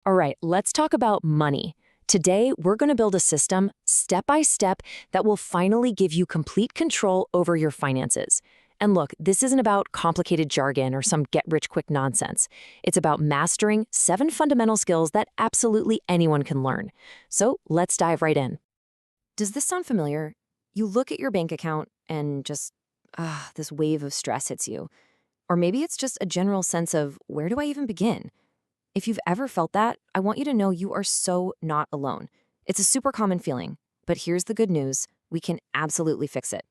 All right, let's talk about money. Today, we're going to build a system step by step that will finally give you complete control over your finances. And look, this isn't about complicated jargon or some get rich quick nonsense. It's about mastering 7 fundamental skills that absolutely anyone can learn. So let's dive right in. Does this sound familiar? You look at your bank account and just, this wave of stress hits you. Or maybe it's just a general sense of, where do I even begin? If you've ever felt that, I want you to know you are so not alone. It's a super common feeling, but here's the good news. We can absolutely fix it.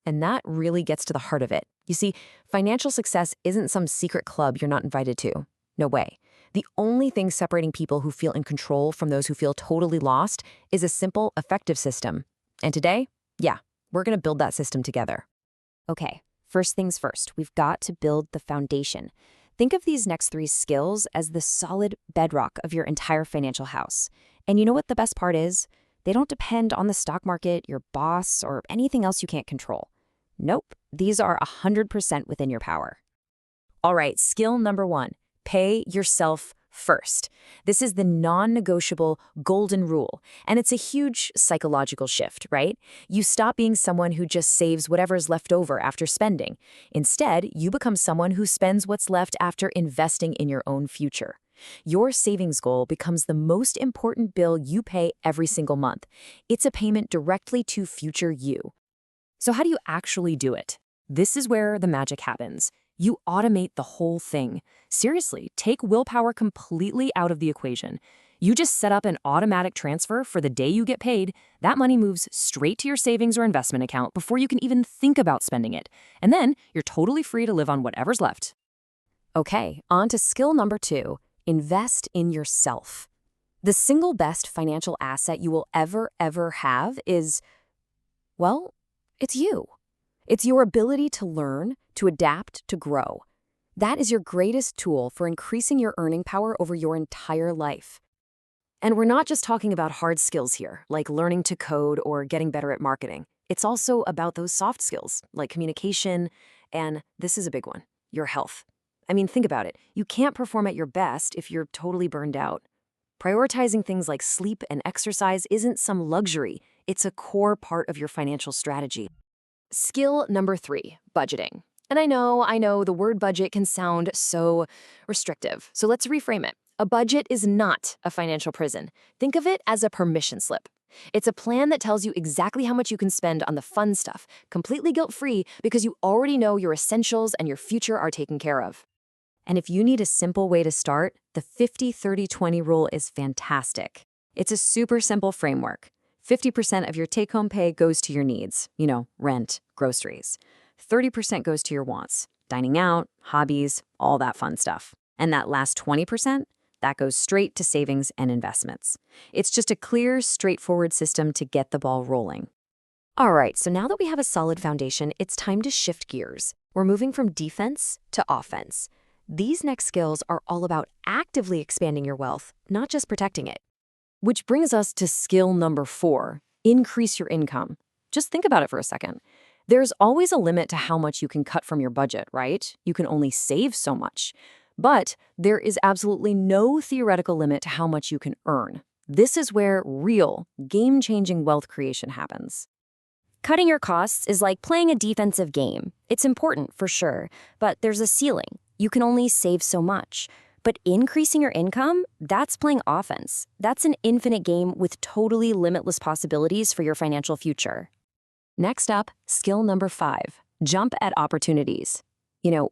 And that really gets to the heart of it. You see, financial success isn't some secret club you're not invited to. No way. The only thing separating people who feel in control from those who feel totally lost is a simple, effective system. And today, we're going to build that system together. Okay, first things first, we've got to build the foundation. Think of these next 3 skills as the solid bedrock of your entire financial house. And you know what the best part is? They don't depend on the stock market, your boss, or anything else you can't control. Nope, these are 100% within your power. All right, skill number 1, pay yourself first. This is the non-negotiable golden rule, and it's a huge psychological shift, right? You stop being someone who just saves whatever's left over after spending. Instead, you become someone who spends what's left after investing in your own future. Your savings goal becomes the most important bill you pay every single month. It's a payment directly to future you. So how do you actually do it? This is where the magic happens. You automate the whole thing. Seriously, take willpower completely out of the equation. You just set up an automatic transfer for the day you get paid. That money moves straight to your savings or investment account before you can even think about spending it. And then you're totally free to live on whatever's left. Okay, on to skill number 2, invest in yourself. The single best financial asset you will ever have is, well, it's you. It's your ability to learn, to adapt, to grow. That is your greatest tool for increasing your earning power over your entire life. And we're not just talking about hard skills here, like learning to code or getting better at marketing. It's also about those soft skills, like communication, and this is a big one, your health. I mean, think about it. You can't perform at your best if you're totally burned out. Prioritizing things like sleep and exercise isn't some luxury. It's a core part of your financial strategy. Skill number 3, budgeting. And I know, the word budget can sound so restrictive. So let's reframe it. A budget is not a financial prison. Think of it as a permission slip. It's a plan that tells you exactly how much you can spend on the fun stuff, completely guilt-free because you already know your essentials and your future are taken care of. And if you need a simple way to start, the 50-30-20 rule is fantastic. It's a super simple framework. 50% of your take-home pay goes to your needs, rent, groceries. 30% goes to your wants, dining out, hobbies, all that fun stuff. And that last 20%, that goes straight to savings and investments. It's just a clear, straightforward system to get the ball rolling. All right, so now that we have a solid foundation, it's time to shift gears. We're moving from defense to offense. These next skills are all about actively expanding your wealth, not just protecting it. Which brings us to skill number 4, increase your income. Just think about it for a second. There's always a limit to how much you can cut from your budget, right? You can only save so much. But there is absolutely no theoretical limit to how much you can earn. This is where real, game-changing wealth creation happens. Cutting your costs is like playing a defensive game. It's important, for sure, but there's a ceiling. You can only save so much. But increasing your income, that's playing offense. That's an infinite game with totally limitless possibilities for your financial future. Next up, skill number 5, jump at opportunities.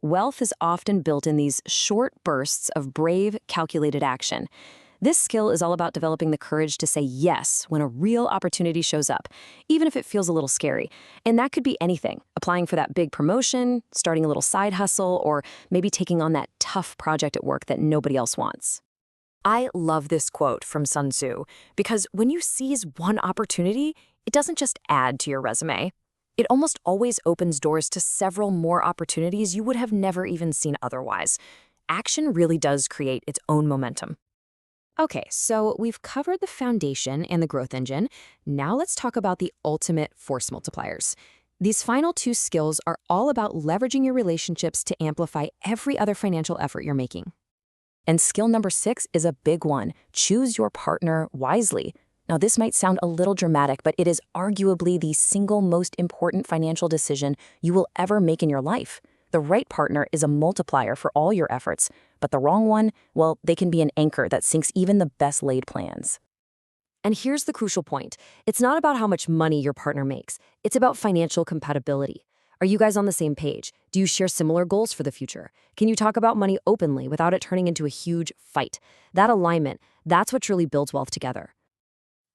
Wealth is often built in these short bursts of brave, calculated action. This skill is all about developing the courage to say yes when a real opportunity shows up, even if it feels a little scary. And that could be anything, applying for that big promotion, starting a little side hustle, or maybe taking on that tough project at work that nobody else wants. I love this quote from Sun Tzu because when you seize one opportunity, it doesn't just add to your resume. It almost always opens doors to several more opportunities you would have never even seen otherwise. Action really does create its own momentum. Okay, so we've covered the foundation and the growth engine. Now let's talk about the ultimate force multipliers. These final 2 skills are all about leveraging your relationships to amplify every other financial effort you're making. And skill number 6 is a big one. Choose your partner wisely. Now, this might sound a little dramatic, but it is arguably the single most important financial decision you will ever make in your life. The right partner is a multiplier for all your efforts, but the wrong one, well, they can be an anchor that sinks even the best laid plans. And here's the crucial point. It's not about how much money your partner makes. It's about financial compatibility. Are you guys on the same page? Do you share similar goals for the future? Can you talk about money openly without it turning into a huge fight? That alignment, that's what truly builds wealth together.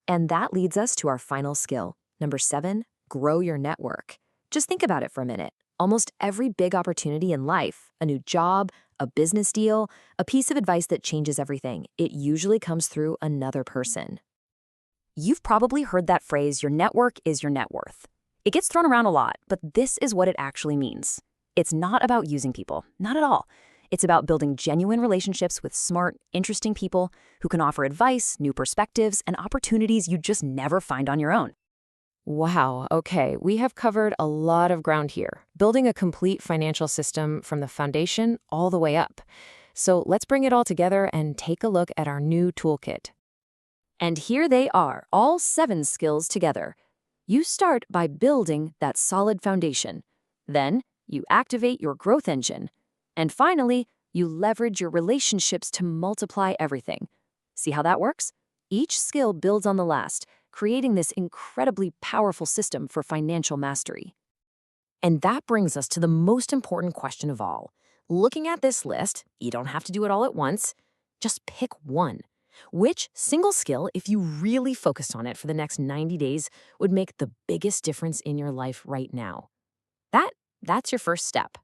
And that leads us to our final skill. Number 7, grow your network. Just think about it for a minute. Almost every big opportunity in life, a new job, a business deal, a piece of advice that changes everything, it usually comes through another person. You've probably heard that phrase, your network is your net worth. It gets thrown around a lot, but this is what it actually means. It's not about using people, not at all. It's about building genuine relationships with smart, interesting people who can offer advice, new perspectives, and opportunities you just never find on your own. Wow, okay, we have covered a lot of ground here, building a complete financial system from the foundation all the way up. So let's bring it all together and take a look at our new toolkit. And here they are, all 7 skills together. You start by building that solid foundation. Then, you activate your growth engine. And finally, you leverage your relationships to multiply everything. See how that works? Each skill builds on the last, creating this incredibly powerful system for financial mastery. And that brings us to the most important question of all. Looking at this list, you don't have to do it all at once. Just pick one. Which single skill, if you really focused on it for the next 90 days, would make the biggest difference in your life right now? That's your first step.